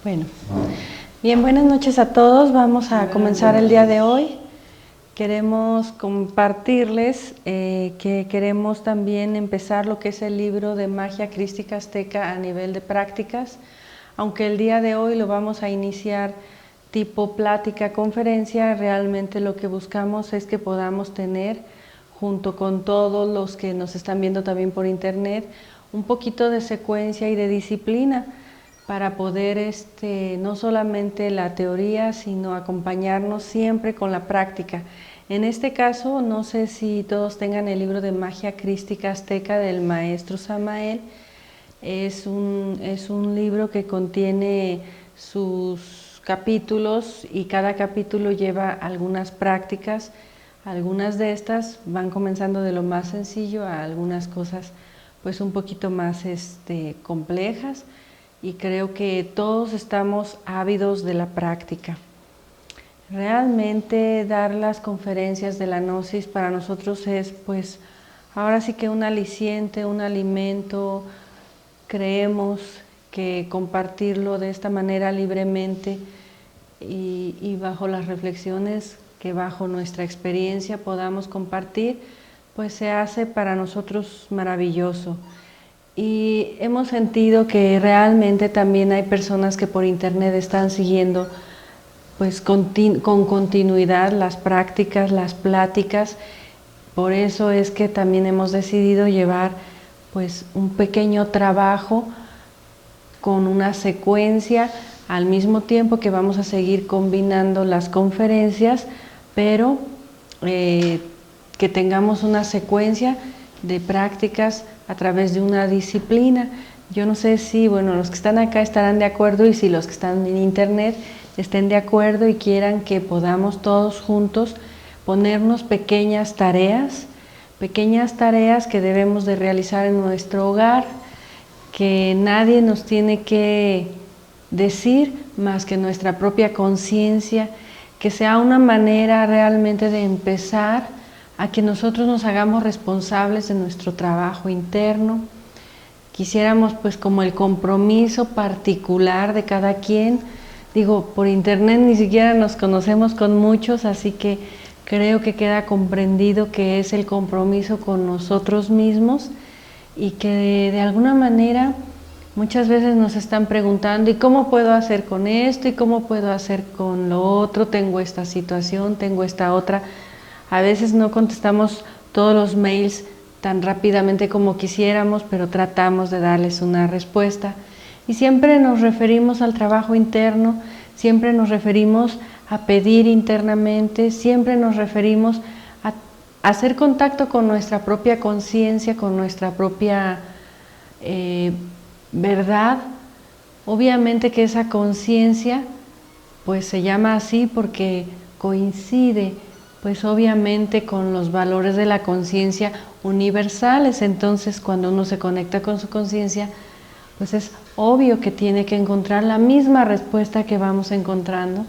Bueno, bien, buenas noches a todos. Vamos a comenzar el día de hoy. Queremos compartirles que queremos también empezar lo que es el libro de Magia Crística Azteca a nivel de prácticas, aunque el día de hoy lo vamos a iniciar tipo plática, conferencia. Realmente lo que buscamos es que podamos tener, junto con todos los que nos están viendo también por internet, un poquito de secuencia y de disciplina, para poder no solamente la teoría, sino acompañarnos siempre con la práctica. En este caso, no sé si todos tengan el libro de Magia Crística Azteca del maestro Samael. Es un libro que contiene sus capítulos y cada capítulo lleva algunas prácticas. Algunas de estas van comenzando de lo más sencillo a algunas cosas pues un poquito más complejas. Y creo que todos estamos ávidos de la práctica. Realmente dar las conferencias de la Gnosis para nosotros es pues ahora sí que un aliciente, un alimento. Creemos que compartirlo de esta manera libremente y bajo las reflexiones que bajo nuestra experiencia podamos compartir, pues se hace para nosotros maravilloso. Y hemos sentido que realmente también hay personas que por internet están siguiendo pues con continuidad las prácticas, las pláticas. Por eso es que también hemos decidido llevar pues un pequeño trabajo con una secuencia, al mismo tiempo que vamos a seguir combinando las conferencias, pero que tengamos una secuencia de prácticas a través de una disciplina. Yo no sé si, los que están acá estarán de acuerdo y si los que están en internet estén de acuerdo y quieran que podamos todos juntos ponernos pequeñas tareas que debemos de realizar en nuestro hogar, que nadie nos tiene que decir más que nuestra propia conciencia, que sea una manera realmente de empezar a que nosotros nos hagamos responsables de nuestro trabajo interno. Quisiéramos pues como el compromiso particular de cada quien. Digo, por internet ni siquiera nos conocemos con muchos, así que creo que queda comprendido que es el compromiso con nosotros mismos y que de alguna manera muchas veces nos están preguntando, ¿y cómo puedo hacer con esto? ¿Y cómo puedo hacer con lo otro? Tengo esta situación, tengo esta otra. A veces no contestamos todos los mails tan rápidamente como quisiéramos, pero tratamos de darles una respuesta. Y siempre nos referimos al trabajo interno, siempre nos referimos a pedir internamente, siempre nos referimos a hacer contacto con nuestra propia conciencia, con nuestra propia verdad. Obviamente que esa conciencia pues se llama así porque coincide pues obviamente con los valores de la conciencia universales. Entonces cuando uno se conecta con su conciencia, pues es obvio que tiene que encontrar la misma respuesta que vamos encontrando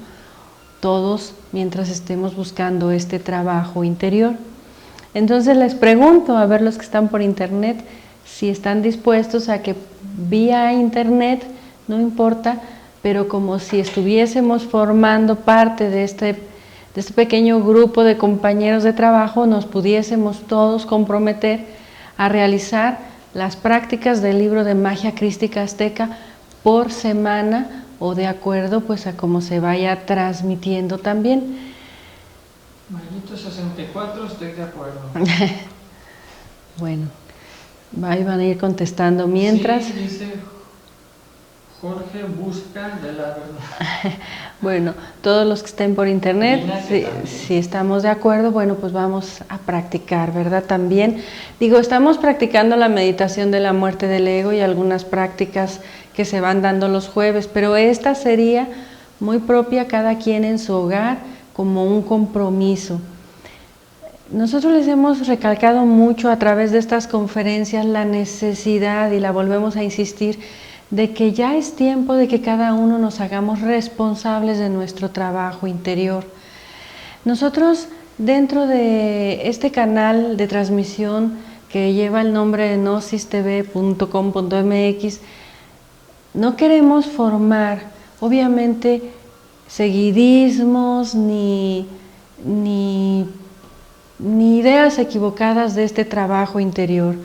todos mientras estemos buscando este trabajo interior. Entonces les pregunto, a ver los que están por internet, si están dispuestos a que vía internet, no importa, pero como si estuviésemos formando parte de este pequeño grupo de compañeros de trabajo, nos pudiésemos todos comprometer a realizar las prácticas del libro de Magia Crística Azteca por semana o de acuerdo pues a cómo se vaya transmitiendo también. Mayito 64, estoy de acuerdo. Bueno, ahí van a ir contestando mientras. Sí, dice Jorge busca de la verdad. Bueno, todos los que estén por internet, si estamos de acuerdo, bueno, pues vamos a practicar, ¿verdad? También, digo, estamos practicando la meditación de la muerte del ego y algunas prácticas que se van dando los jueves, pero esta sería muy propia cada quien en su hogar como un compromiso. Nosotros les hemos recalcado mucho a través de estas conferencias la necesidad, y la volvemos a insistir, de que ya es tiempo de que cada uno nos hagamos responsables de nuestro trabajo interior. Nosotros dentro de este canal de transmisión que lleva el nombre de gnosistv.com.mx no queremos formar obviamente seguidismos ni ideas equivocadas de este trabajo interior.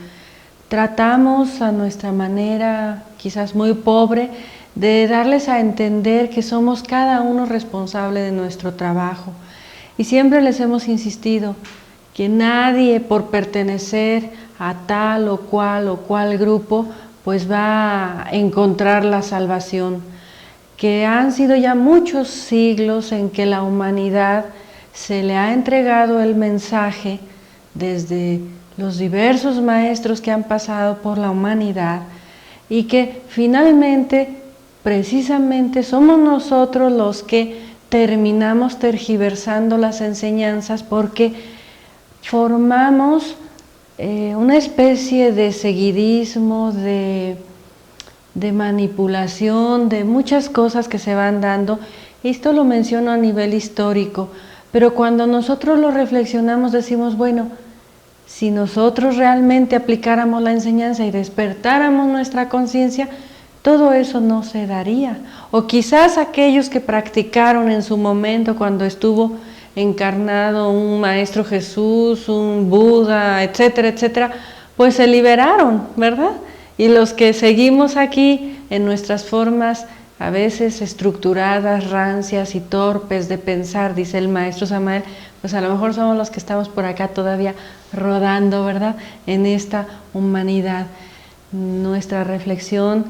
Tratamos a nuestra manera, quizás muy pobre, de darles a entender que somos cada uno responsable de nuestro trabajo. Y siempre les hemos insistido que nadie por pertenecer a tal o cual grupo, pues va a encontrar la salvación. Que han sido ya muchos siglos en que la humanidad se le ha entregado el mensaje desde los diversos maestros que han pasado por la humanidad y que finalmente, precisamente, somos nosotros los que terminamos tergiversando las enseñanzas porque formamos una especie de seguidismo, de manipulación, de muchas cosas que se van dando. Esto lo menciono a nivel histórico, pero cuando nosotros lo reflexionamos decimos, bueno, si nosotros realmente aplicáramos la enseñanza y despertáramos nuestra conciencia, todo eso no se daría. O quizás aquellos que practicaron en su momento cuando estuvo encarnado un Maestro Jesús, un Buda, etcétera, etcétera, pues se liberaron, ¿verdad? Y los que seguimos aquí en nuestras formas a veces estructuradas, rancias y torpes de pensar, dice el Maestro Samael, pues a lo mejor somos los que estamos por acá todavía rodando, ¿verdad? En esta humanidad. Nuestra reflexión,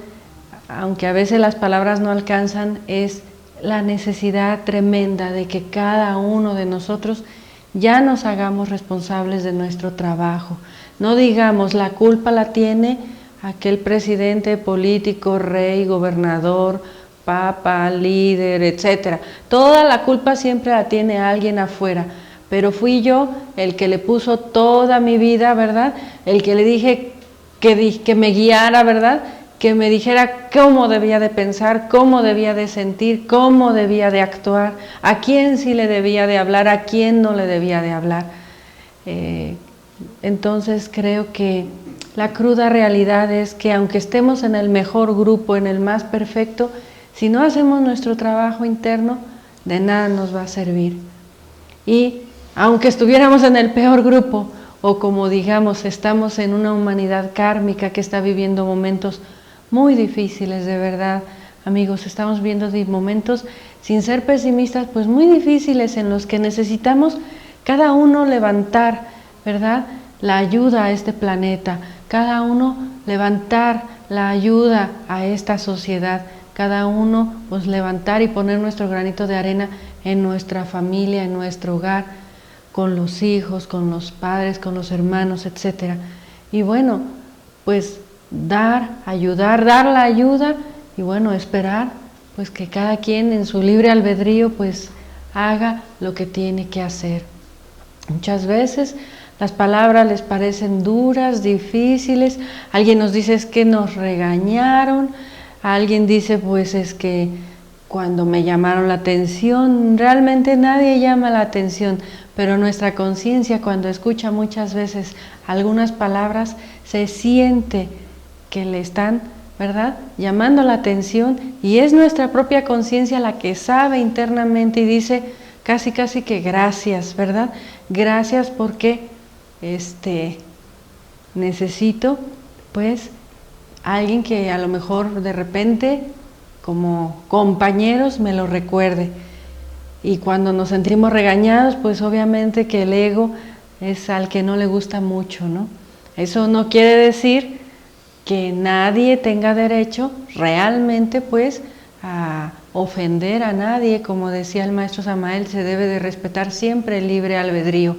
aunque a veces las palabras no alcanzan, es la necesidad tremenda de que cada uno de nosotros ya nos hagamos responsables de nuestro trabajo. No digamos, la culpa la tiene aquel presidente, político, rey, gobernador, papa, líder, etcétera. Toda la culpa siempre la tiene alguien afuera, pero fui yo el que le puso toda mi vida, ¿verdad? El que le dije que me guiara, ¿verdad? Que me dijera cómo debía de pensar, cómo debía de sentir, cómo debía de actuar, a quién sí le debía de hablar, a quién no le debía de hablar. Entonces creo que la cruda realidad es que aunque estemos en el mejor grupo, en el más perfecto, si no hacemos nuestro trabajo interno, de nada nos va a servir. Y aunque estuviéramos en el peor grupo, o como digamos, estamos en una humanidad kármica que está viviendo momentos muy difíciles, de verdad, amigos, estamos viendo momentos, sin ser pesimistas, pues muy difíciles en los que necesitamos cada uno levantar, ¿verdad?, la ayuda a este planeta, cada uno levantar la ayuda a esta sociedad, cada uno pues levantar y poner nuestro granito de arena en nuestra familia, en nuestro hogar, con los hijos, con los padres, con los hermanos, etcétera. Y bueno, pues ayudar, dar la ayuda y bueno, esperar pues que cada quien en su libre albedrío pues haga lo que tiene que hacer. Muchas veces las palabras les parecen duras, difíciles, alguien nos dice es que nos regañaron, alguien dice pues es que cuando me llamaron la atención, realmente nadie llama la atención, pero nuestra conciencia cuando escucha muchas veces algunas palabras se siente que le están, ¿verdad?, llamando la atención y es nuestra propia conciencia la que sabe internamente y dice casi que gracias, ¿verdad? Gracias porque necesito pues alguien que a lo mejor de repente como compañeros me lo recuerde. Y cuando nos sentimos regañados, pues obviamente que el ego es al que no le gusta mucho, ¿no? Eso no quiere decir que nadie tenga derecho realmente pues a ofender a nadie, como decía el Maestro Samael, se debe de respetar siempre el libre albedrío,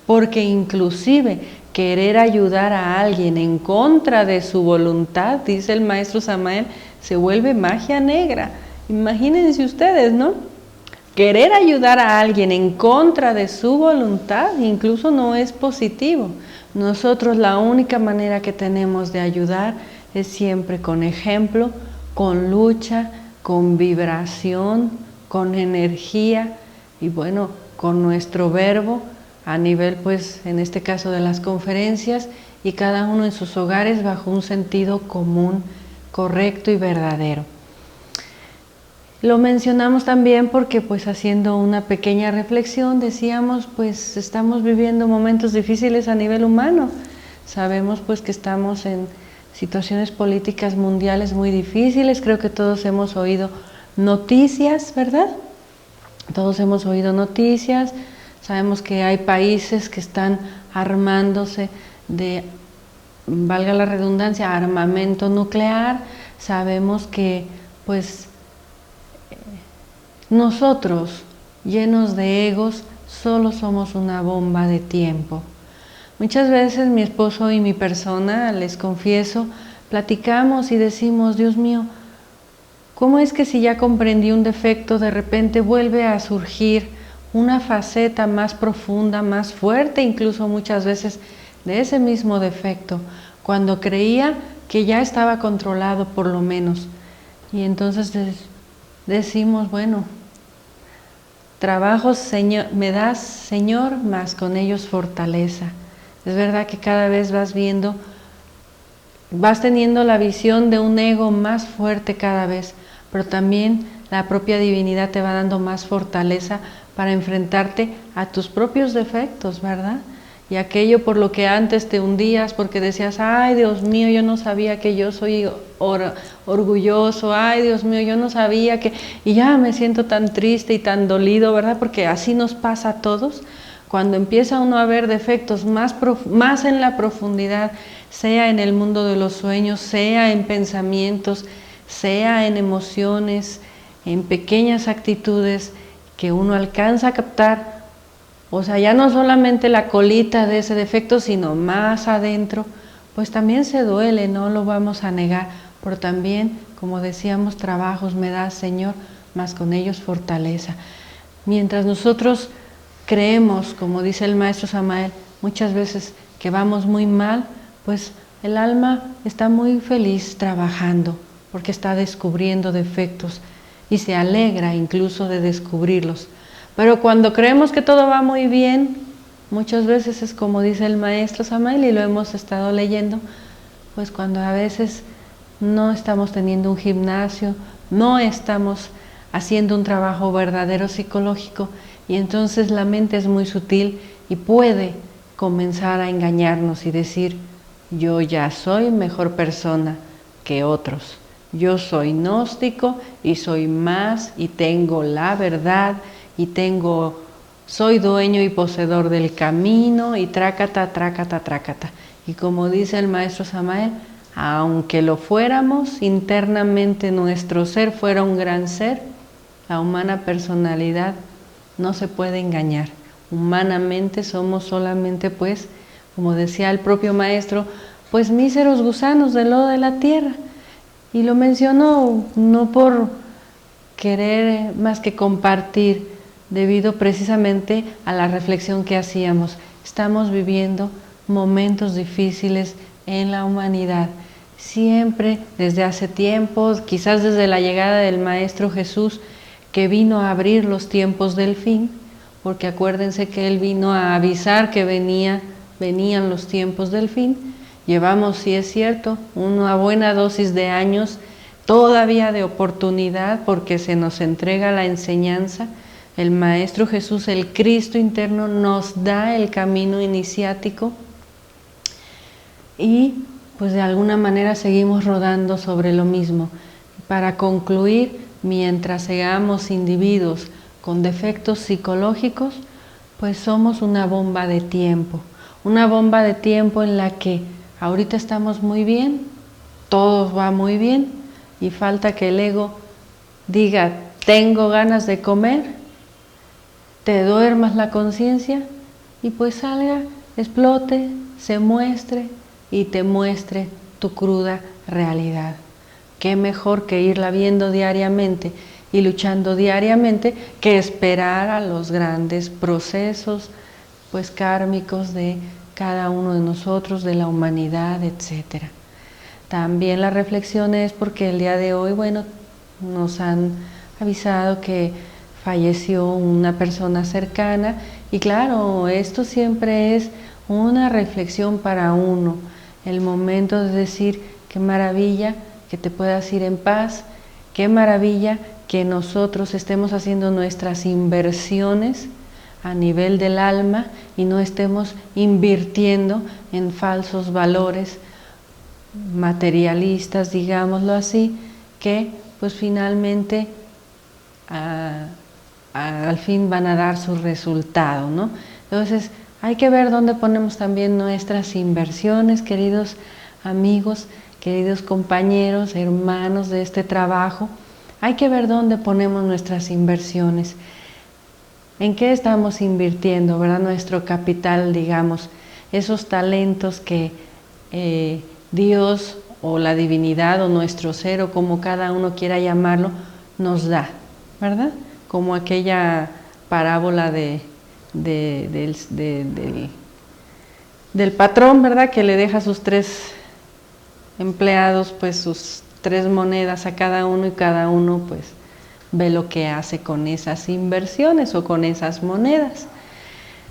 porque inclusive querer ayudar a alguien en contra de su voluntad, dice el Maestro Samael, se vuelve magia negra. Imagínense ustedes, ¿no? Querer ayudar a alguien en contra de su voluntad incluso no es positivo. Nosotros la única manera que tenemos de ayudar es siempre con ejemplo, con lucha, con vibración, con energía y bueno, con nuestro verbo a nivel pues en este caso de las conferencias y cada uno en sus hogares bajo un sentido común, correcto y verdadero. Lo mencionamos también porque pues haciendo una pequeña reflexión decíamos pues estamos viviendo momentos difíciles a nivel humano. Sabemos pues que estamos en situaciones políticas mundiales muy difíciles, creo que todos hemos oído noticias, ¿verdad? Todos hemos oído noticias, sabemos que hay países que están armándose de, valga la redundancia, armamento nuclear, sabemos que pues nosotros, llenos de egos, solo somos una bomba de tiempo. Muchas veces mi esposo y mi persona, les confieso, platicamos y decimos, Dios mío, ¿cómo es que si ya comprendí un defecto, de repente vuelve a surgir una faceta más profunda, más fuerte, incluso muchas veces de ese mismo defecto, cuando creía que ya estaba controlado por lo menos? Y entonces decimos, bueno, trabajos Señor, me das, Señor, mas con ellos fortaleza. Es verdad que cada vez vas viendo, vas teniendo la visión de un ego más fuerte cada vez, pero también la propia divinidad te va dando más fortaleza para enfrentarte a tus propios defectos, ¿verdad? Y aquello por lo que antes te hundías porque decías, ay Dios mío, yo no sabía que yo soy orgulloso, ay Dios mío, yo no sabía que, y ya me siento tan triste y tan dolido, ¿verdad? Porque así nos pasa a todos. Cuando empieza uno a ver defectos más en la profundidad, sea en el mundo de los sueños, sea en pensamientos, sea en emociones, en pequeñas actitudes que uno alcanza a captar, o sea, ya no solamente la colita de ese defecto, sino más adentro, pues también se duele, no lo vamos a negar, pero también, como decíamos, trabajos me das, Señor, mas con ellos fortaleza. Mientras nosotros creemos, como dice el maestro Samael, muchas veces que vamos muy mal, pues el alma está muy feliz trabajando, porque está descubriendo defectos y se alegra incluso de descubrirlos. Pero cuando creemos que todo va muy bien, muchas veces es como dice el maestro Samael y lo hemos estado leyendo, pues cuando a veces no estamos teniendo un gimnasio, no estamos haciendo un trabajo verdadero psicológico, y entonces la mente es muy sutil y puede comenzar a engañarnos y decir, yo ya soy mejor persona que otros, yo soy gnóstico y soy más y tengo la verdad y soy dueño y poseedor del camino y trácata, trácata, trácata. Y como dice el maestro Samael, aunque lo fuéramos, internamente nuestro ser fuera un gran ser, la humana personalidad no se puede engañar. Humanamente somos solamente, pues, como decía el propio maestro, pues míseros gusanos del lodo de la tierra. Y lo mencionó no por querer más que compartir, debido precisamente a la reflexión que hacíamos. Estamos viviendo momentos difíciles en la humanidad. Siempre, desde hace tiempo, quizás desde la llegada del Maestro Jesús, que vino a abrir los tiempos del fin, porque acuérdense que Él vino a avisar que venían los tiempos del fin. Llevamos, sí es cierto, una buena dosis de años, todavía de oportunidad, porque se nos entrega la enseñanza. El Maestro Jesús, el Cristo interno, nos da el camino iniciático y pues de alguna manera seguimos rodando sobre lo mismo. Para concluir, mientras seamos individuos con defectos psicológicos, pues somos una bomba de tiempo en la que ahorita estamos muy bien, todo va muy bien y falta que el ego diga, tengo ganas de comer, te duermas la conciencia y pues salga, explote, se muestre y te muestre tu cruda realidad. Qué mejor que irla viendo diariamente y luchando diariamente que esperar a los grandes procesos pues kármicos de cada uno de nosotros, de la humanidad, etc. También la reflexión es porque el día de hoy, bueno, nos han avisado que falleció una persona cercana y claro, esto siempre es una reflexión para uno, el momento de decir qué maravilla que te puedas ir en paz, qué maravilla que nosotros estemos haciendo nuestras inversiones a nivel del alma y no estemos invirtiendo en falsos valores materialistas, digámoslo así, que pues finalmente al fin van a dar su resultado, ¿no? Entonces hay que ver dónde ponemos también nuestras inversiones, queridos amigos, queridos compañeros, hermanos de este trabajo. Hay que ver dónde ponemos nuestras inversiones, en qué estamos invirtiendo, ¿verdad? Nuestro capital, digamos, esos talentos que Dios o la divinidad o nuestro ser o como cada uno quiera llamarlo, nos da, ¿verdad? Como aquella parábola del patrón, ¿verdad? Que le deja a sus 3 empleados pues sus 3 monedas a cada uno y cada uno pues ve lo que hace con esas inversiones o con esas monedas.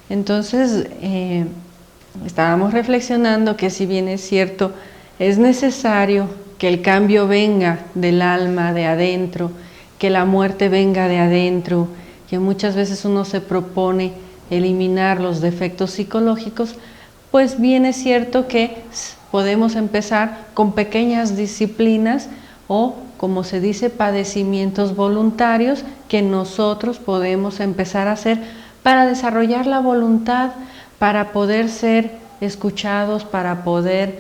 Entonces estábamos reflexionando que si bien es cierto, es necesario que el cambio venga del alma, de adentro, que la muerte venga de adentro, que muchas veces uno se propone eliminar los defectos psicológicos, pues bien es cierto que podemos empezar con pequeñas disciplinas o, como se dice, padecimientos voluntarios que nosotros podemos empezar a hacer para desarrollar la voluntad, para poder ser escuchados, para poder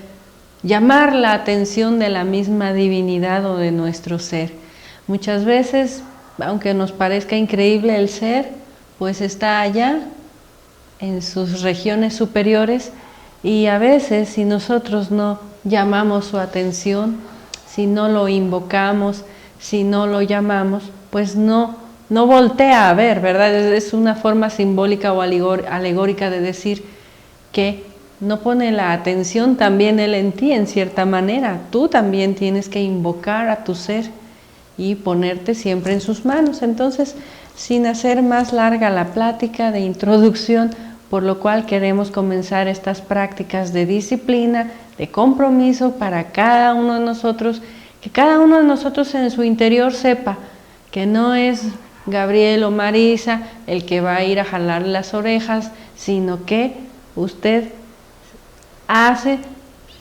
llamar la atención de la misma divinidad o de nuestro ser. Muchas veces, aunque nos parezca increíble el ser, pues está allá en sus regiones superiores y a veces si nosotros no llamamos su atención, si no lo invocamos, si no lo llamamos, pues no voltea a ver, ¿verdad? Es una forma simbólica o alegórica de decir que no pone la atención también él en ti en cierta manera. Tú también tienes que invocar a tu ser y ponerte siempre en sus manos. Entonces, sin hacer más larga la plática de introducción, por lo cual queremos comenzar estas prácticas de disciplina, de compromiso para cada uno de nosotros, que cada uno de nosotros en su interior sepa que no es Gabriel o Marisa el que va a ir a jalarle las orejas, sino que usted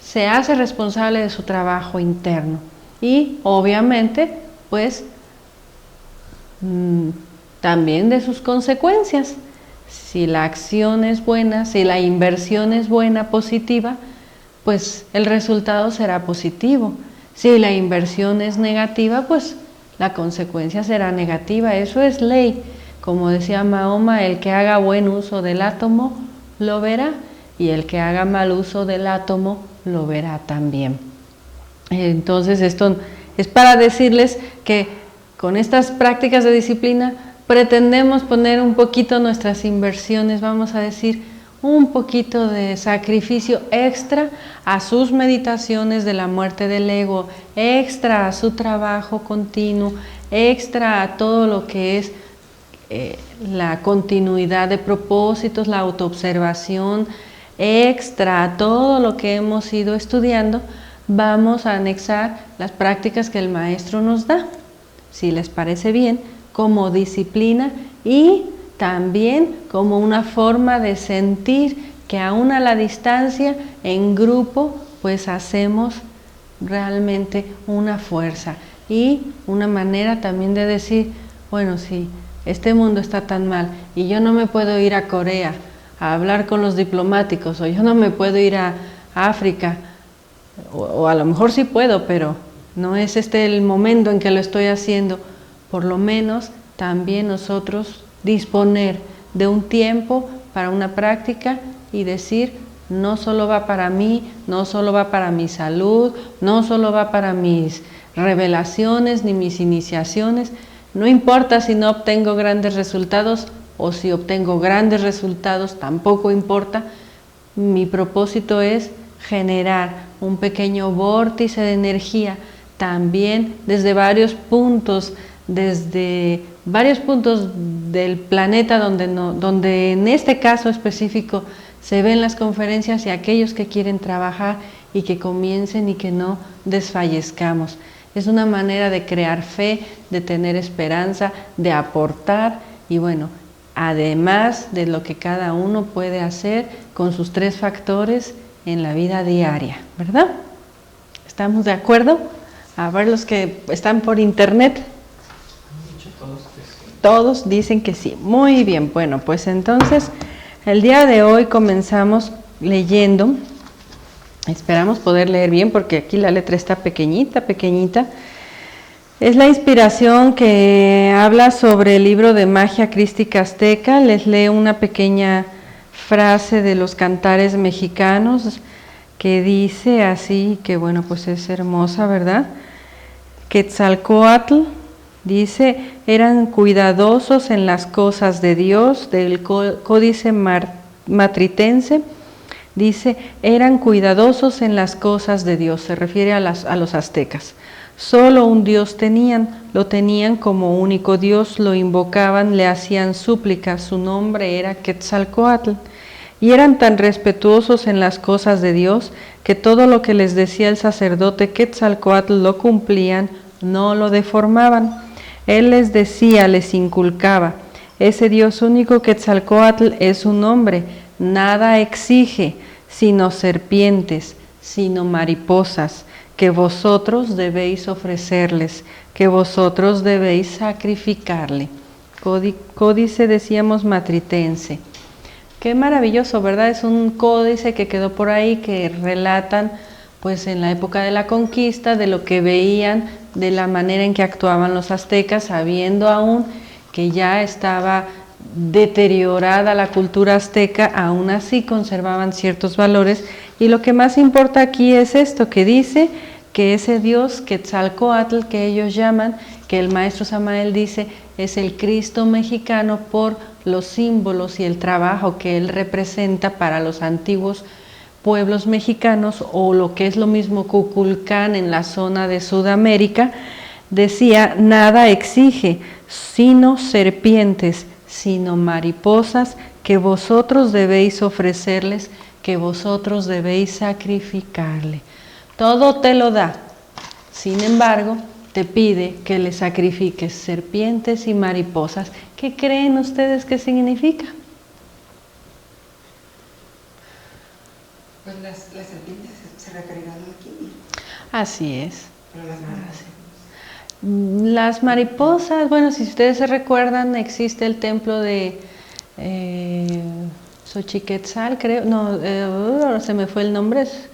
se hace responsable de su trabajo interno y obviamente pues también de sus consecuencias. Si la acción es buena, si la inversión es buena, positiva, pues el resultado será positivo. Si la inversión es negativa, pues la consecuencia será negativa. Eso es ley. Como decía Mahoma, el que haga buen uso del átomo lo verá y el que haga mal uso del átomo lo verá también. Entonces esto es para decirles que con estas prácticas de disciplina pretendemos poner un poquito nuestras inversiones, vamos a decir, un poquito de sacrificio extra a sus meditaciones de la muerte del ego, extra a su trabajo continuo, extra a todo lo que es la continuidad de propósitos, la autoobservación, extra a todo lo que hemos ido estudiando. Vamos a anexar las prácticas que el maestro nos da, si les parece bien, como disciplina y también como una forma de sentir que aún a la distancia, en grupo, pues hacemos realmente una fuerza y una manera también de decir, bueno, sí, este mundo está tan mal y yo no me puedo ir a Corea a hablar con los diplomáticos o yo no me puedo ir a África o a lo mejor sí puedo, pero no es este el momento en que lo estoy haciendo. Por lo menos también nosotros disponer de un tiempo para una práctica y decir, no solo va para mí, no solo va para mi salud, no solo va para mis revelaciones ni mis iniciaciones, no importa si no obtengo grandes resultados o si obtengo grandes resultados, tampoco importa, mi propósito es generar un pequeño vórtice de energía también desde varios puntos del planeta donde en este caso específico se ven las conferencias y aquellos que quieren trabajar y que comiencen y que no desfallezcamos. Es una manera de crear fe, de tener esperanza, de aportar y bueno, además de lo que cada uno puede hacer con sus 3 factores en la vida diaria, ¿verdad? ¿Estamos de acuerdo? A ver los que están por internet. Han dicho todos que sí. Todos dicen que sí. Muy bien, bueno, pues entonces el día de hoy comenzamos leyendo. Esperamos poder leer bien porque aquí la letra está pequeñita, pequeñita. Es la inspiración que habla sobre el libro de magia crística azteca. Les leo una pequeña frase de los cantares mexicanos que dice así, que bueno, pues es hermosa, ¿verdad? Quetzalcóatl dice, eran cuidadosos en las cosas de Dios, del códice matritense. Dice, eran cuidadosos en las cosas de Dios, se refiere a los aztecas. Solo un Dios tenían, lo tenían como único Dios, lo invocaban, le hacían súplicas, su nombre era Quetzalcóatl. Y eran tan respetuosos en las cosas de Dios que todo lo que les decía el sacerdote Quetzalcóatl lo cumplían, no lo deformaban. Él les decía, les inculcaba, ese Dios único Quetzalcóatl es su nombre, nada exige, sino serpientes, sino mariposas, que vosotros debéis ofrecerles, que vosotros debéis sacrificarle. Códice, decíamos, matritense. Qué maravilloso, ¿verdad? Es un códice que quedó por ahí, que relatan, pues en la época de la conquista, de lo que veían, de la manera en que actuaban los aztecas, sabiendo aún que ya estaba deteriorada la cultura azteca, aún así conservaban ciertos valores. Y lo que más importa aquí es esto, que dice que ese Dios Quetzalcóatl que ellos llaman, que el maestro Samael dice, es el Cristo mexicano por los símbolos y el trabajo que él representa para los antiguos pueblos mexicanos, o lo que es lo mismo Kukulcán en la zona de Sudamérica. Decía, nada exige, sino serpientes, sino mariposas, que vosotros debéis ofrecerles, que vosotros debéis sacrificarle. Todo te lo da, sin embargo, te pide que le sacrifiques serpientes y mariposas. ¿Qué creen ustedes que significa? Pues las serpientes se referirán a la quimia. Así es. Pero las mariposas. Las mariposas, bueno, si ustedes se recuerdan, existe el templo de Xochiquetzal, creo, no, se me fue el nombre, es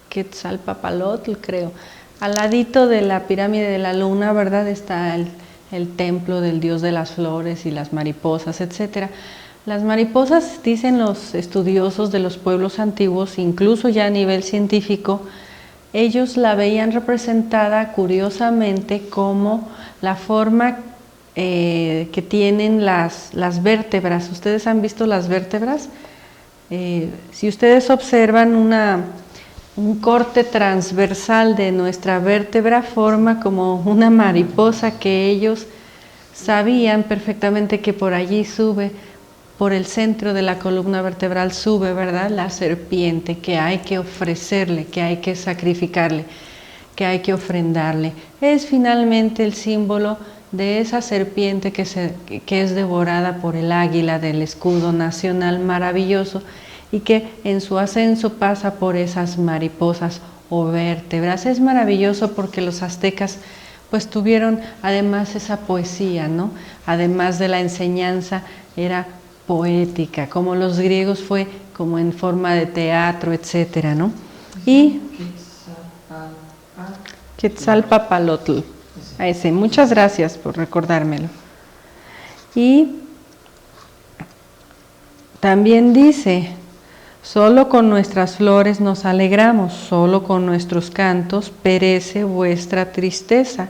Quetzalpapalotl, creo. Al ladito de la pirámide de la luna, ¿verdad? Está el templo del dios de las flores y las mariposas, etcétera. Las mariposas, dicen los estudiosos de los pueblos antiguos, incluso ya a nivel científico, ellos la veían representada curiosamente como la forma que tienen las vértebras. ¿Ustedes han visto las vértebras? Si ustedes observan un corte transversal de nuestra vértebra, forma como una mariposa, que ellos sabían perfectamente que por allí sube, por el centro de la columna vertebral sube, ¿verdad?, la serpiente, que hay que ofrecerle, que hay que sacrificarle, que hay que ofrendarle. Es finalmente el símbolo de esa serpiente que es devorada por el águila del escudo nacional maravilloso, y que en su ascenso pasa por esas mariposas o vértebras. Es maravilloso porque los aztecas pues tuvieron además esa poesía, ¿no? Además de la enseñanza, era poética, como los griegos fue como en forma de teatro, etcétera, ¿no? Y Quetzalpapalotl, a ese, muchas gracias por recordármelo. Y también dice, solo con nuestras flores nos alegramos, solo con nuestros cantos perece vuestra tristeza.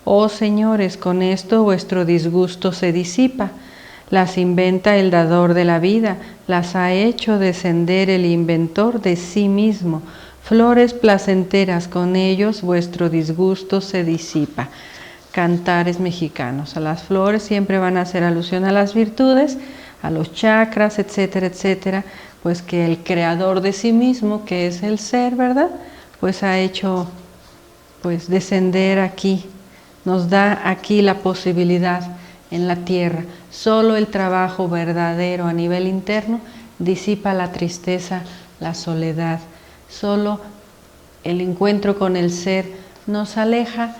Oh señores, con esto vuestro disgusto se disipa. Las inventa el dador de la vida, las ha hecho descender el inventor de sí mismo. Flores placenteras, con ellos vuestro disgusto se disipa. Cantares mexicanos. A las flores siempre van a hacer alusión a las virtudes, a los chakras, etcétera, etcétera. Pues que el creador de sí mismo, que es el ser, ¿verdad?, pues ha hecho pues descender aquí, nos da aquí la posibilidad en la tierra. Solo el trabajo verdadero a nivel interno disipa la tristeza, la soledad. Solo el encuentro con el ser nos aleja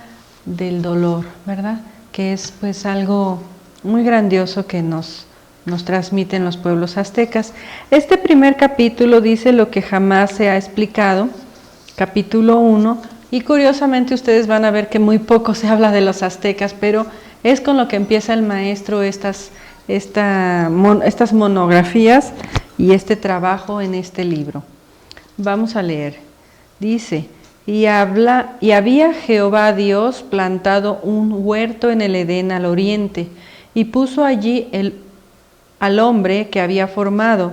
del dolor, ¿verdad? Que es pues algo muy grandioso que nos transmiten los pueblos aztecas. Este primer capítulo dice lo que jamás se ha explicado, capítulo 1, y curiosamente ustedes van a ver que muy poco se habla de los aztecas, pero es con lo que empieza el maestro estas monografías y este trabajo en este libro. Vamos a leer. Dice: y había Jehová Dios plantado un huerto en el Edén al oriente, y puso allí al hombre que había formado.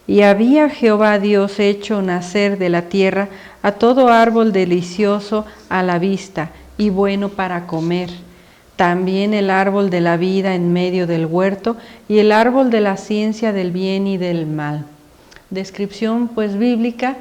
Y había Jehová Dios hecho nacer de la tierra a todo árbol delicioso a la vista y bueno para comer. También el árbol de la vida en medio del huerto y el árbol de la ciencia del bien y del mal. Descripción pues bíblica,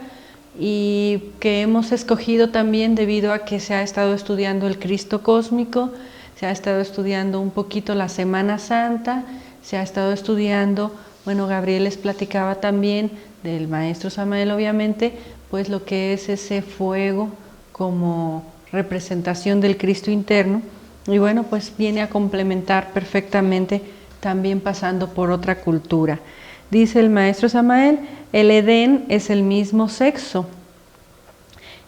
y que hemos escogido también debido a que se ha estado estudiando el Cristo cósmico, se ha estado estudiando un poquito la Semana Santa, se ha estado estudiando, bueno, Gabriel les platicaba también del maestro Samael, obviamente, pues lo que es ese fuego como representación del Cristo interno, y bueno, pues viene a complementar perfectamente también pasando por otra cultura. Dice el maestro Samael: el Edén es el mismo sexo.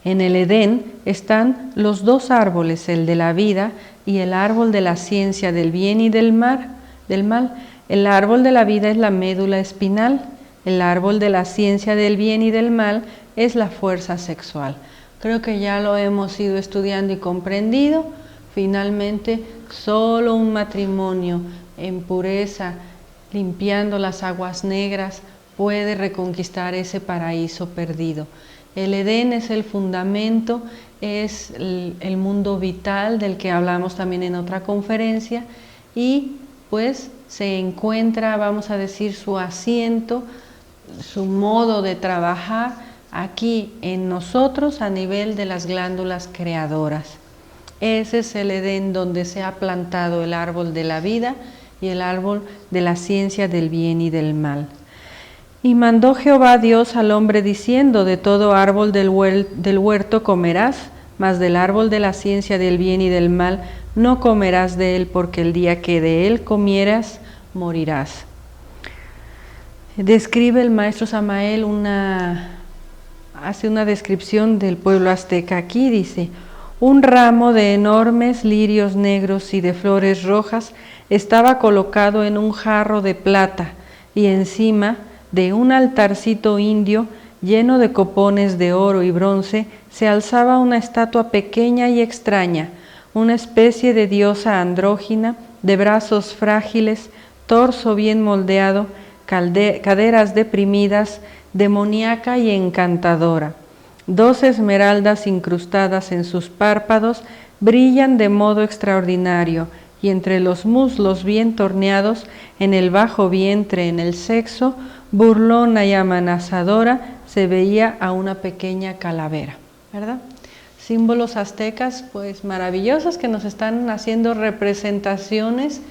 En el Edén están los dos árboles, el de la vida y el árbol de la ciencia del bien y del mal. El árbol de la vida es la médula espinal, el árbol de la ciencia del bien y del mal es la fuerza sexual. Creo que ya lo hemos ido estudiando y comprendido. Finalmente, solo un matrimonio en pureza, limpiando las aguas negras, puede reconquistar ese paraíso perdido. El Edén es el fundamento, es el mundo vital del que hablamos también en otra conferencia, y pues se encuentra, vamos a decir, su asiento, su modo de trabajar aquí en nosotros a nivel de las glándulas creadoras. Ese es el Edén donde se ha plantado el árbol de la vida y el árbol de la ciencia del bien y del mal. Y mandó Jehová Dios al hombre diciendo: de todo árbol del huerto comerás, mas del árbol de la ciencia del bien y del mal no comerás de él, porque el día que de él comieras, morirás. Describe el maestro Samael hace una descripción del pueblo azteca. Aquí dice: un ramo de enormes lirios negros y de flores rojas estaba colocado en un jarro de plata, y encima de un altarcito indio lleno de copones de oro y bronce se alzaba una estatua pequeña y extraña, una especie de diosa andrógina, de brazos frágiles, torso bien moldeado, caderas deprimidas, demoníaca y encantadora. 2 esmeraldas incrustadas en sus párpados brillan de modo extraordinario, y entre los muslos bien torneados, en el bajo vientre, en el sexo, burlona y amenazadora, se veía a una pequeña calavera, ¿verdad? Símbolos aztecas pues maravillosos que nos están haciendo representaciones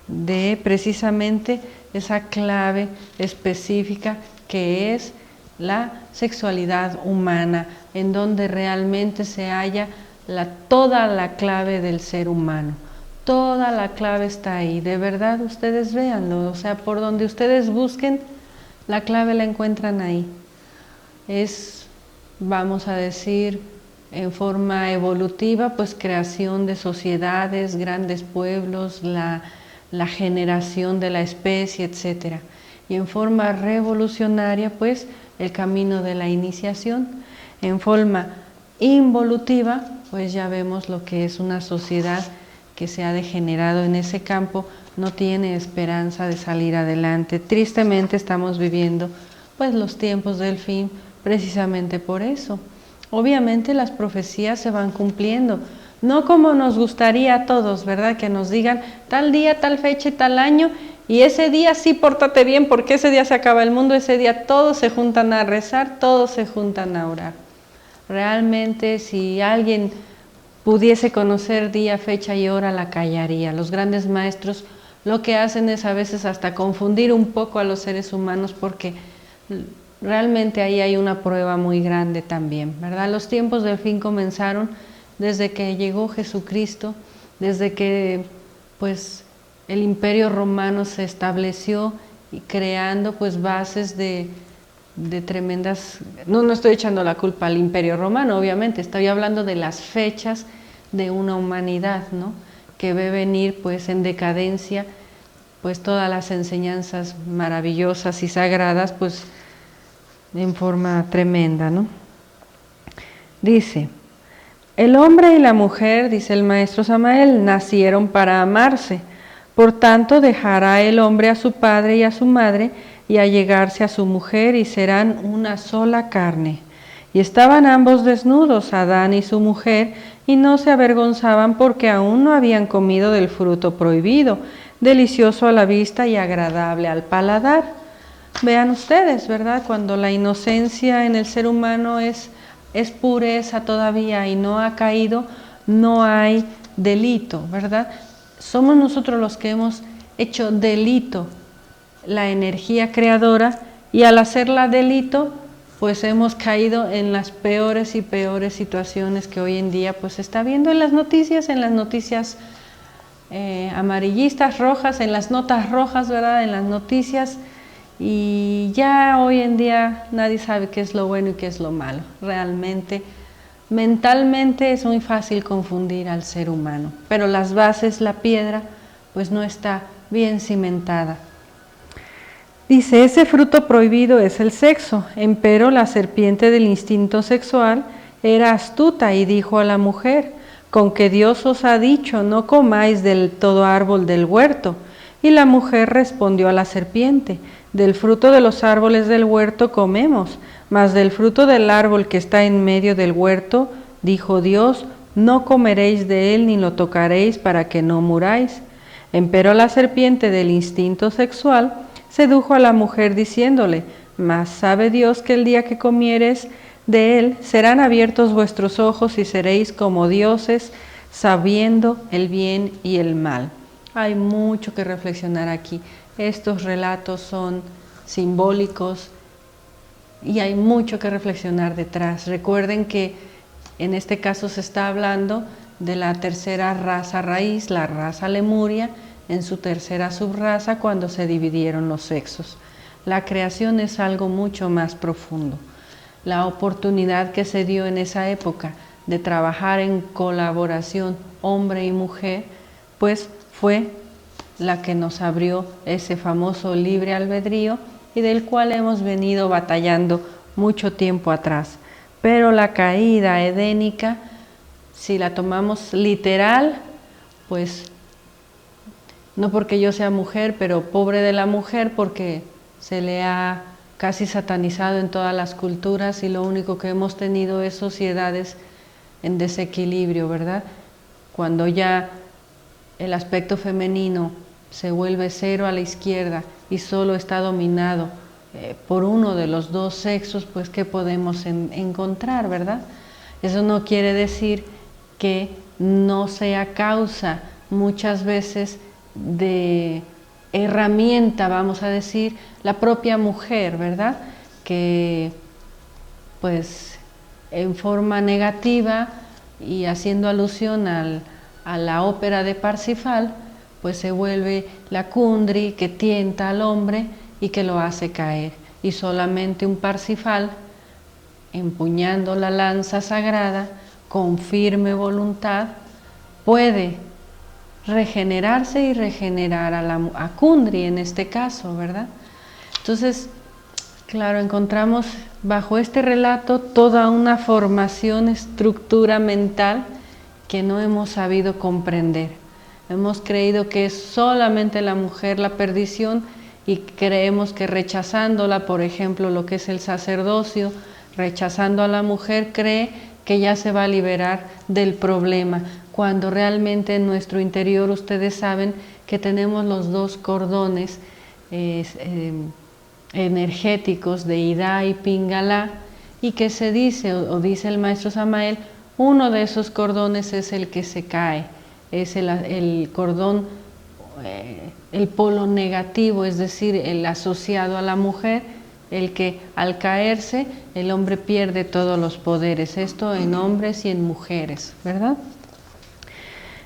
de precisamente esa clave específica que es la sexualidad humana, en donde realmente se halla toda la clave del ser humano. Toda la clave está ahí, de verdad ustedes véanlo, o sea, por donde ustedes busquen, la clave la encuentran ahí. Es, vamos a decir, en forma evolutiva, pues creación de sociedades, grandes pueblos, la generación de la especie, etc. Y en forma revolucionaria, pues el camino de la iniciación. En forma involutiva, pues ya vemos lo que es una sociedad que se ha degenerado en ese campo, no tiene esperanza de salir adelante. Tristemente estamos viviendo pues los tiempos del fin precisamente por eso. Obviamente las profecías se van cumpliendo, no como nos gustaría a todos, ¿verdad? Que nos digan tal día, tal fecha y tal año, y ese día sí pórtate bien porque ese día se acaba el mundo, ese día todos se juntan a rezar, todos se juntan a orar. Realmente si alguien pudiese conocer día, fecha y hora, la callaría. Los grandes maestros lo que hacen es a veces hasta confundir un poco a los seres humanos, porque realmente ahí hay una prueba muy grande también, ¿verdad? Los tiempos del fin comenzaron desde que llegó Jesucristo, desde que pues el Imperio Romano se estableció y creando pues bases de tremendas... No estoy echando la culpa al Imperio Romano, obviamente, estoy hablando de las fechas de una humanidad, ¿no?, que ve venir pues en decadencia pues todas las enseñanzas maravillosas y sagradas pues en forma tremenda, ¿no? Dice, el hombre y la mujer, dice el maestro Samael, nacieron para amarse. Por tanto, dejará el hombre a su padre y a su madre y allegarse a su mujer, y serán una sola carne. Y estaban ambos desnudos, Adán y su mujer, y no se avergonzaban porque aún no habían comido del fruto prohibido, delicioso a la vista y agradable al paladar. Vean ustedes, ¿verdad? Cuando la inocencia en el ser humano es pureza todavía y no ha caído, no hay delito, ¿verdad? Somos nosotros los que hemos hecho delito la energía creadora, y al hacerla delito, pues hemos caído en las peores y peores situaciones que hoy en día pues se está viendo en las noticias amarillistas, rojas, en las notas rojas, ¿verdad? En las noticias, y ya hoy en día nadie sabe qué es lo bueno y qué es lo malo. Realmente, mentalmente es muy fácil confundir al ser humano, pero las bases, la piedra, pues no está bien cimentada. Dice, ese fruto prohibido es el sexo, empero la serpiente del instinto sexual era astuta y dijo a la mujer, con que Dios os ha dicho, no comáis del todo árbol del huerto. Y la mujer respondió a la serpiente, del fruto de los árboles del huerto comemos, mas del fruto del árbol que está en medio del huerto, dijo Dios, no comeréis de él ni lo tocaréis para que no muráis. Empero la serpiente del instinto sexual sedujo a la mujer diciéndole, mas sabe Dios que el día que comieres de él serán abiertos vuestros ojos y seréis como dioses, sabiendo el bien y el mal. Hay mucho que reflexionar aquí. Estos relatos son simbólicos y hay mucho que reflexionar detrás. Recuerden que en este caso se está hablando de la tercera raza raíz, la raza lemuria, en su tercera subraza cuando se dividieron los sexos. La creación es algo mucho más profundo. La oportunidad que se dio en esa época de trabajar en colaboración hombre y mujer, pues fue la que nos abrió ese famoso libre albedrío y del cual hemos venido batallando mucho tiempo atrás. Pero la caída edénica, si la tomamos literal, pues no porque yo sea mujer, pero pobre de la mujer, porque se le ha casi satanizado en todas las culturas y lo único que hemos tenido es sociedades en desequilibrio, ¿verdad? Cuando ya el aspecto femenino se vuelve cero a la izquierda y solo está dominado por uno de los dos sexos, pues ¿qué podemos encontrar, verdad? Eso no quiere decir que no sea causa muchas veces de herramienta, vamos a decir, la propia mujer, ¿verdad? Que pues en forma negativa y haciendo alusión a la ópera de Parsifal, pues se vuelve la Kundry que tienta al hombre y que lo hace caer. Y solamente un Parsifal, empuñando la lanza sagrada, con firme voluntad, puede regenerarse y regenerar a Kundry en este caso, ¿verdad? Entonces, claro, encontramos bajo este relato toda una formación, estructura mental que no hemos sabido comprender. Hemos creído que es solamente la mujer la perdición y creemos que rechazándola, por ejemplo, lo que es el sacerdocio, rechazando a la mujer, cree que ya se va a liberar del problema, cuando realmente en nuestro interior ustedes saben que tenemos los dos cordones energéticos de Ida y Pingala, y que se dice, o dice el maestro Samael, Uno de esos cordones es el que se cae, es el cordón, el polo negativo, es decir, el asociado a la mujer, el que al caerse el hombre pierde todos los poderes, esto en hombres y en mujeres, ¿verdad?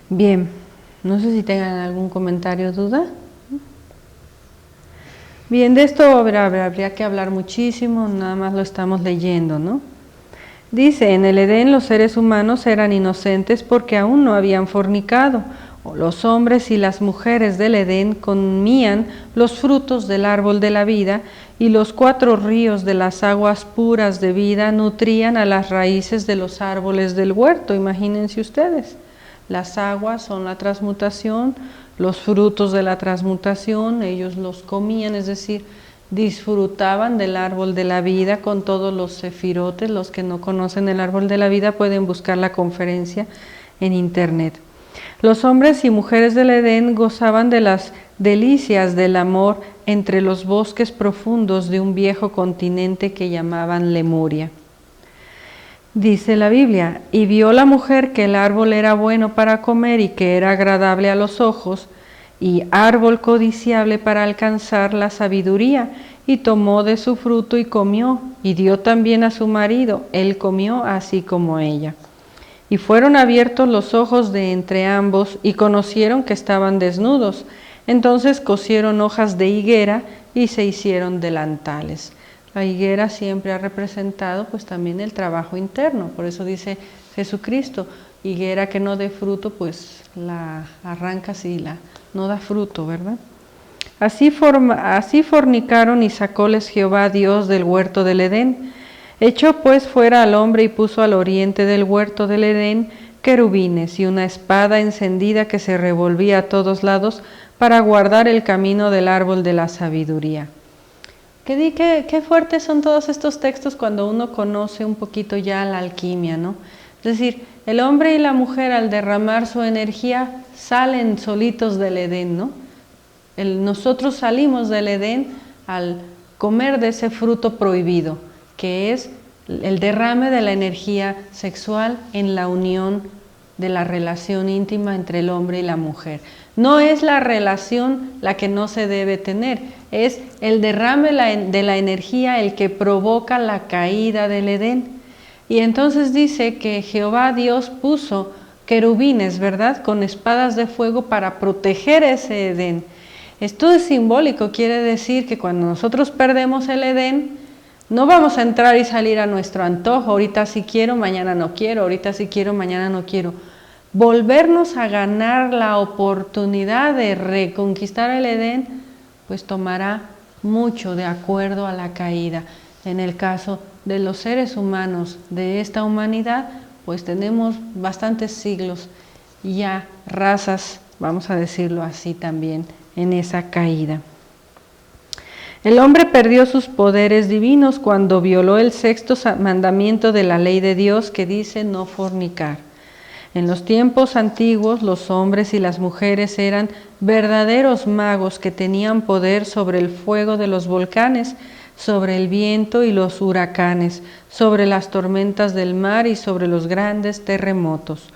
Bien, no sé si tengan algún comentario o duda. Bien, de esto habría que hablar muchísimo, nada más lo estamos leyendo, ¿no? Dice, en el Edén los seres humanos eran inocentes porque aún no habían fornicado. Los hombres y las mujeres del Edén comían los frutos del árbol de la vida y los 4 ríos de las aguas puras de vida nutrían a las raíces de los árboles del huerto. Imagínense ustedes, las aguas son la transmutación, los frutos de la transmutación, ellos los comían, es decir, disfrutaban del árbol de la vida con todos los sefirotes. Los que no conocen el árbol de la vida pueden buscar la conferencia en internet. Los hombres y mujeres del Edén gozaban de las delicias del amor entre los bosques profundos de un viejo continente que llamaban Lemuria. Dice la Biblia, y vio la mujer que el árbol era bueno para comer y que era agradable a los ojos, y árbol codiciable para alcanzar la sabiduría, y tomó de su fruto y comió, y dio también a su marido, él comió así como ella. Y fueron abiertos los ojos de entre ambos, y conocieron que estaban desnudos. Entonces cosieron hojas de higuera y se hicieron delantales. La higuera siempre ha representado pues también el trabajo interno, por eso dice Jesucristo, higuera que no dé fruto, pues la arrancas y no da fruto, ¿verdad? Así fornicaron y sacóles Jehová Dios del huerto del Edén. Echó pues fuera al hombre y puso al oriente del huerto del Edén querubines y una espada encendida que se revolvía a todos lados para guardar el camino del árbol de la sabiduría. Qué fuertes son todos estos textos cuando uno conoce un poquito ya la alquimia, ¿no? Es decir, el hombre y la mujer al derramar su energía salen solitos del Edén, ¿no? Nosotros salimos del Edén al comer de ese fruto prohibido, que es el derrame de la energía sexual en la unión de la relación íntima entre el hombre y la mujer. No es la relación la que no se debe tener, es el derrame de la energía el que provoca la caída del Edén. Y entonces dice que Jehová Dios puso querubines, ¿verdad?, con espadas de fuego para proteger ese Edén. Esto es simbólico, quiere decir que cuando nosotros perdemos el Edén, no vamos a entrar y salir a nuestro antojo, ahorita sí quiero, mañana no quiero, ahorita sí quiero, mañana no quiero. Volvernos a ganar la oportunidad de reconquistar el Edén, pues tomará mucho de acuerdo a la caída. En el caso de los seres humanos de esta humanidad, pues tenemos bastantes siglos y ya razas, vamos a decirlo así también, en esa caída. El hombre perdió sus poderes divinos cuando violó el 6º mandamiento de la ley de Dios que dice no fornicar. En los tiempos antiguos los hombres y las mujeres eran verdaderos magos que tenían poder sobre el fuego de los volcanes, sobre el viento y los huracanes, sobre las tormentas del mar y sobre los grandes terremotos.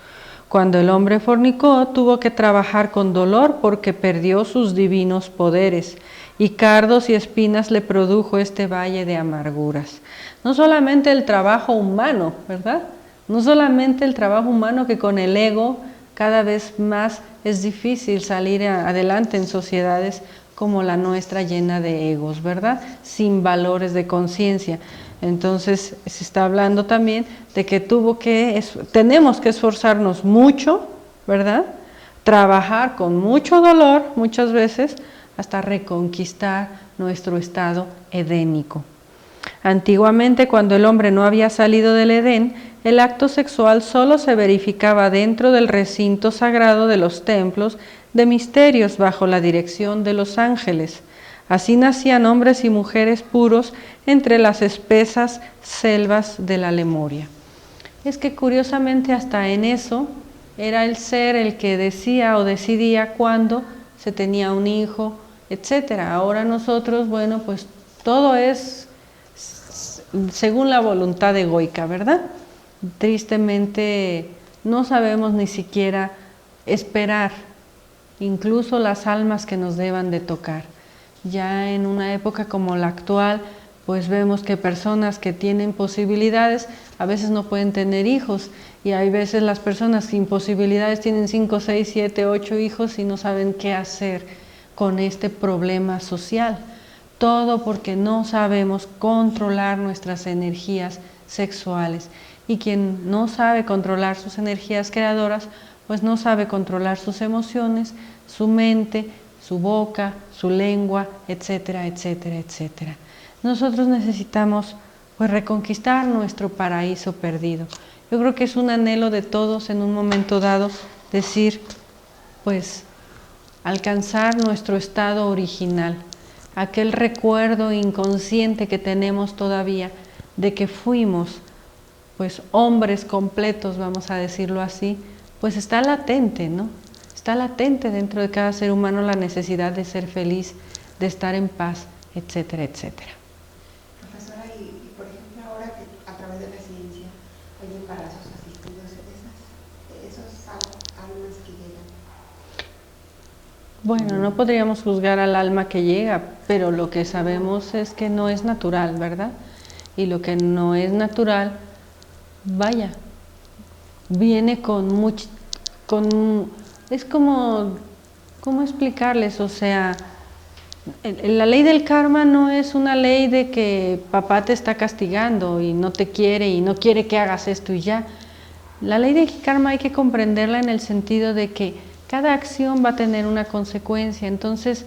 Cuando el hombre fornicó, tuvo que trabajar con dolor porque perdió sus divinos poderes, y cardos y espinas le produjo este valle de amarguras. No solamente el trabajo humano, ¿verdad? No solamente el trabajo humano, que con el ego cada vez más es difícil salir adelante en sociedades como la nuestra, llena de egos, ¿verdad? Sin valores de conciencia. Entonces se está hablando también de que tenemos que esforzarnos mucho, ¿verdad? Trabajar con mucho dolor, muchas veces, hasta reconquistar nuestro estado edénico. Antiguamente, cuando el hombre no había salido del Edén, el acto sexual solo se verificaba dentro del recinto sagrado de los templos de misterios bajo la dirección de los ángeles. Así nacían hombres y mujeres puros entre las espesas selvas de la Lemuria. Es que curiosamente hasta en eso era el ser el que decía o decidía cuándo se tenía un hijo, etc. Ahora nosotros, bueno, pues todo es según la voluntad egoica, ¿verdad? tristemente no sabemos ni siquiera esperar, incluso las almas que nos deban de tocar. Ya en una época como la actual, pues vemos que personas que tienen posibilidades a veces no pueden tener hijos, y hay veces las personas sin posibilidades tienen 5, 6, 7, 8 hijos y no saben qué hacer con este problema social. Todo porque no sabemos controlar nuestras energías sexuales, y quien no sabe controlar sus energías creadoras, pues no sabe controlar sus emociones, su mente, su boca, su lengua, etcétera, etcétera, etcétera. Nosotros necesitamos pues reconquistar nuestro paraíso perdido. Yo creo que es un anhelo de todos en un momento dado decir, pues alcanzar nuestro estado original, aquel recuerdo inconsciente que tenemos todavía de que fuimos pues hombres completos, vamos a decirlo así, pues está latente, ¿no? Está latente dentro de cada ser humano la necesidad de ser feliz, de estar en paz, etcétera, etcétera. Profesora, y por ejemplo ahora que a través de la ciencia hay embarazos asistidos, esos almas que llegan. Bueno, no podríamos juzgar al alma que llega, pero lo que sabemos es que no es natural, ¿verdad? Y lo que no es natural, vaya, viene es como, ¿cómo explicarles? O sea, la ley del karma no es una ley de que papá te está castigando y no te quiere y no quiere que hagas esto y ya. La ley del karma hay que comprenderla en el sentido de que cada acción va a tener una consecuencia, entonces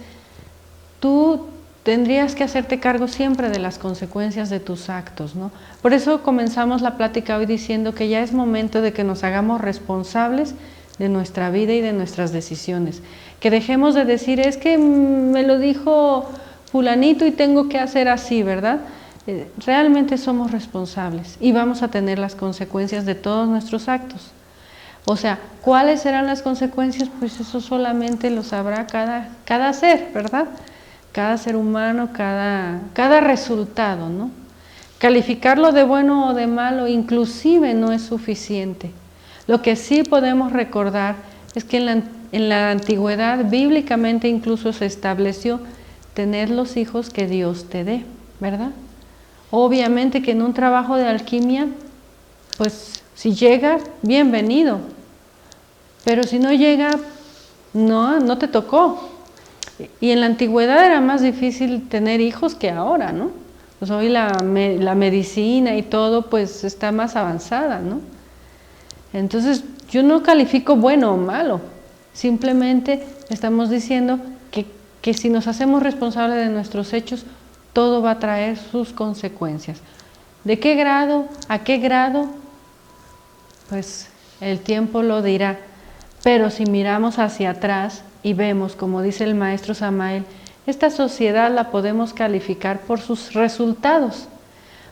tú tendrías que hacerte cargo siempre de las consecuencias de tus actos, ¿no? Por eso comenzamos la plática hoy diciendo que ya es momento de que nos hagamos responsables de nuestra vida y de nuestras decisiones. Que dejemos de decir, es que me lo dijo fulanito y tengo que hacer así, ¿verdad? Realmente somos responsables y vamos a tener las consecuencias de todos nuestros actos. O sea, ¿cuáles serán las consecuencias? Pues eso solamente lo sabrá cada ser, ¿verdad? Cada ser humano, cada resultado, ¿no? Calificarlo de bueno o de malo inclusive no es suficiente. Lo que sí podemos recordar es que en la antigüedad bíblicamente incluso se estableció tener los hijos que Dios te dé, ¿verdad? Obviamente que en un trabajo de alquimia, pues si llega, bienvenido, pero si no llega, no te tocó. Y en la antigüedad era más difícil tener hijos que ahora, ¿no? Pues hoy la medicina y todo pues está más avanzada, ¿no? Entonces yo no califico bueno o malo, simplemente estamos diciendo que si nos hacemos responsables de nuestros hechos, todo va a traer sus consecuencias. ¿De qué grado? ¿A qué grado? Pues el tiempo lo dirá, pero si miramos hacia atrás y vemos, como dice el maestro Samael, esta sociedad la podemos calificar por sus resultados.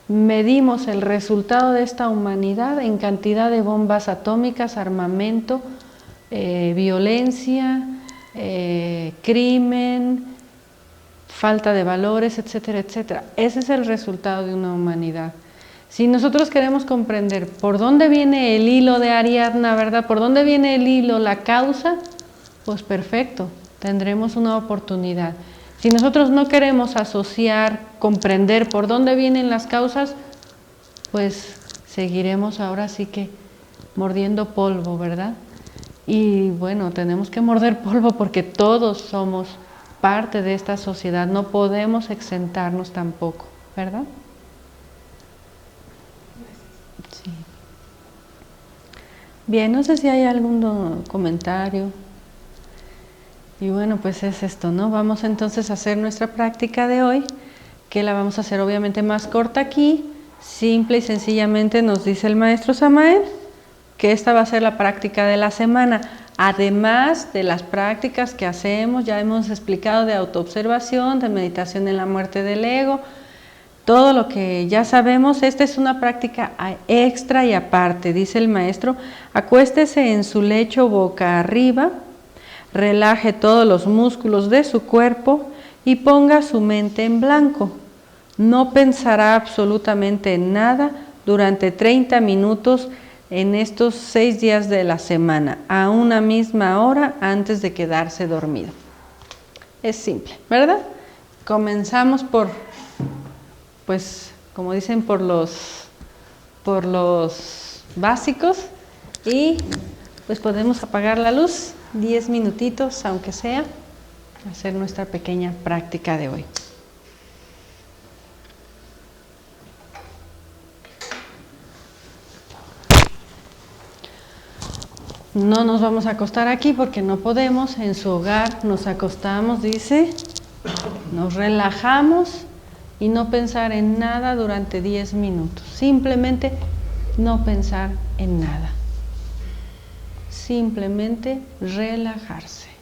Medimos el resultado de esta humanidad en cantidad de bombas atómicas, armamento, violencia, crimen, falta de valores, etcétera, etcétera. Ese es el resultado de una humanidad. Si nosotros queremos comprender por dónde viene el hilo de Ariadna, ¿verdad? Por dónde viene el hilo, la causa, pues perfecto, tendremos una oportunidad. Si nosotros no queremos asociar, comprender por dónde vienen las causas, pues seguiremos ahora sí que mordiendo polvo, ¿verdad? Y bueno, tenemos que morder polvo porque todos somos parte de esta sociedad, no podemos exentarnos tampoco, ¿verdad? Sí. Bien, no sé si hay algún comentario. Y bueno, pues es esto, ¿no? Vamos entonces a hacer nuestra práctica de hoy, que la vamos a hacer obviamente más corta aquí, simple y sencillamente nos dice el maestro Samael que esta va a ser la práctica de la semana. Además de las prácticas que hacemos, ya hemos explicado de autoobservación, de meditación en la muerte del ego, todo lo que ya sabemos, esta es una práctica extra y aparte. Dice el maestro, acuéstese en su lecho boca arriba, relaje todos los músculos de su cuerpo y ponga su mente en blanco. No pensará absolutamente en nada durante 30 minutos en estos 6 días de la semana, a una misma hora antes de quedarse dormido. Es simple, ¿verdad? Comenzamos por, pues, como dicen, por los básicos y pues podemos apagar la luz 10 minutitos, aunque sea, hacer nuestra pequeña práctica de hoy. No nos vamos a acostar aquí porque no podemos. En su hogar nos acostamos, dice, nos relajamos y no pensar en nada durante 10 minutos. Simplemente no pensar en nada. Simplemente relajarse.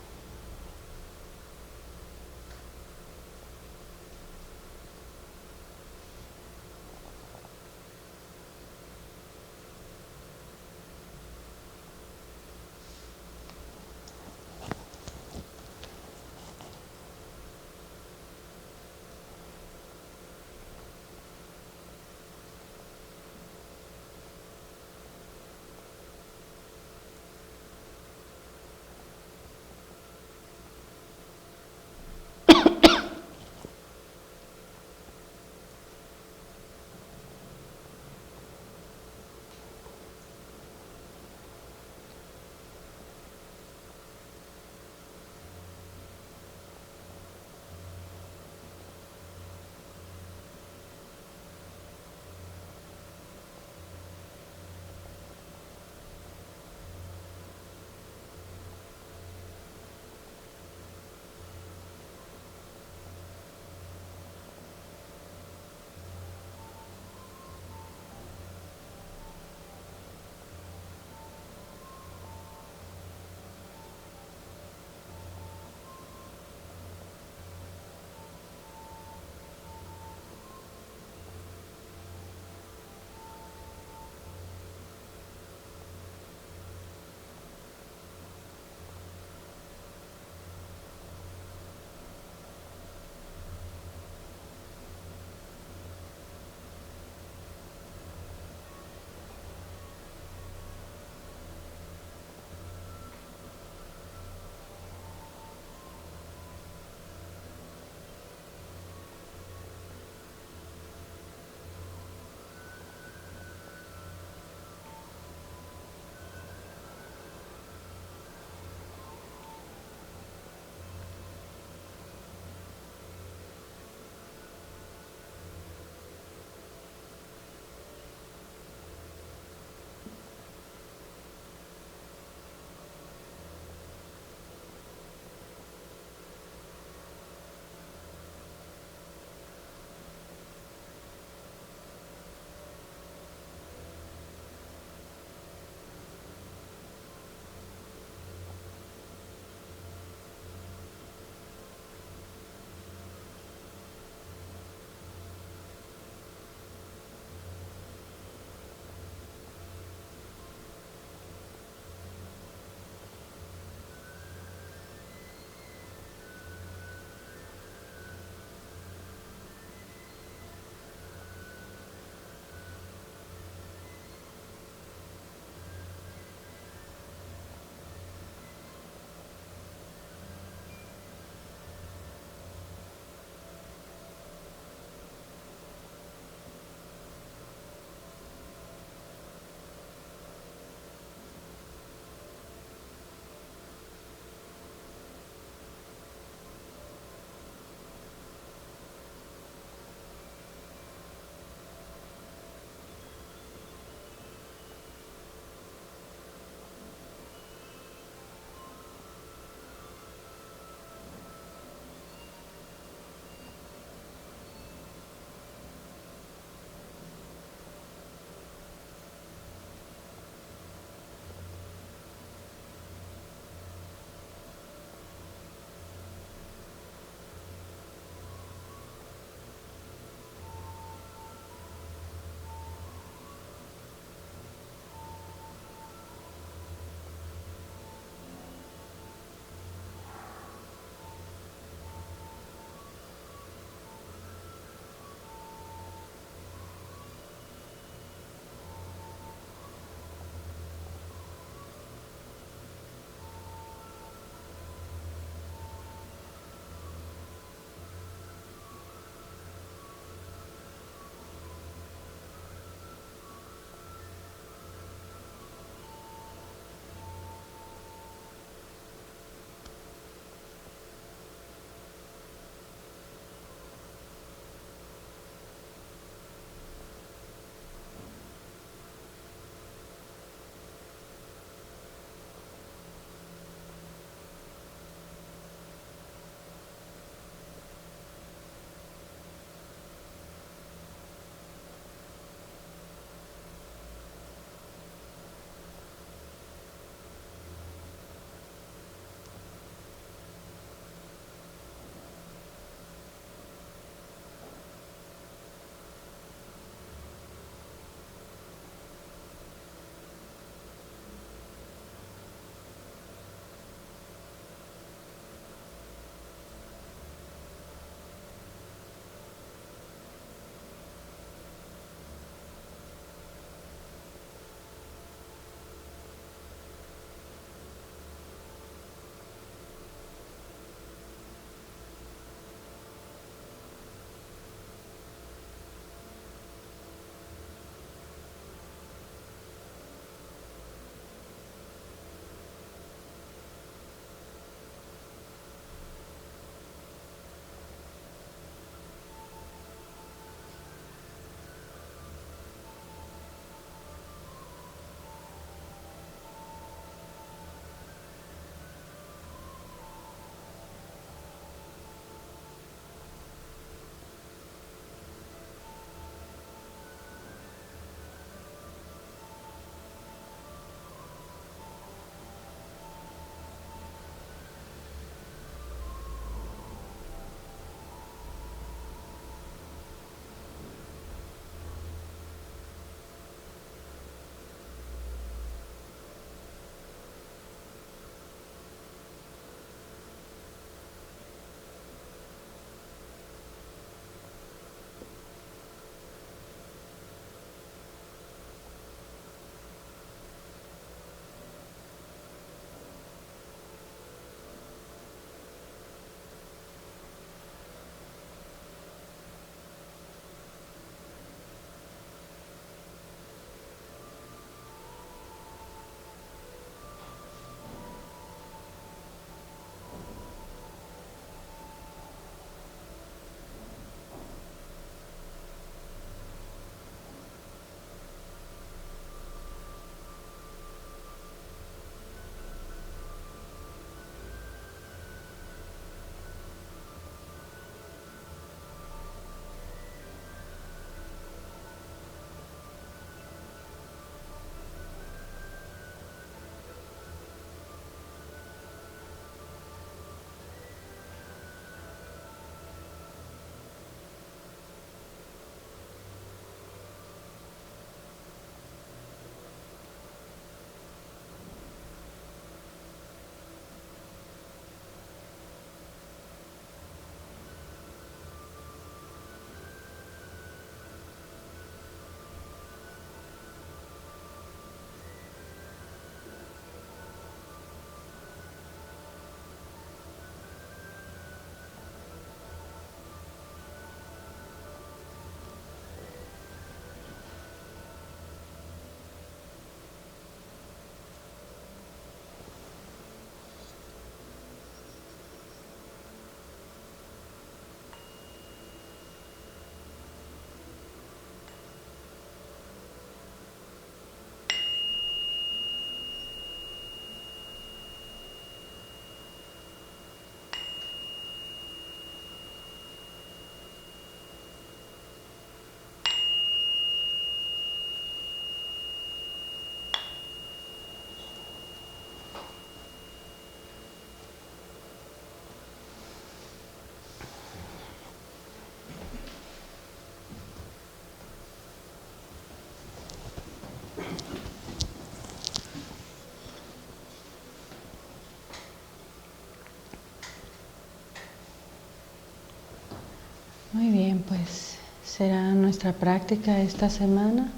Muy bien, pues será nuestra práctica esta semana.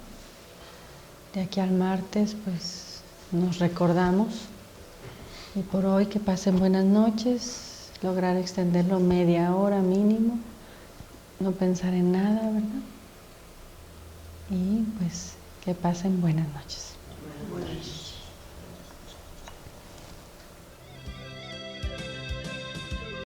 De aquí al martes, pues nos recordamos. Y por hoy que pasen buenas noches, lograr extenderlo media hora mínimo, no pensar en nada, ¿verdad? Y pues que pasen buenas noches. Buenas noches.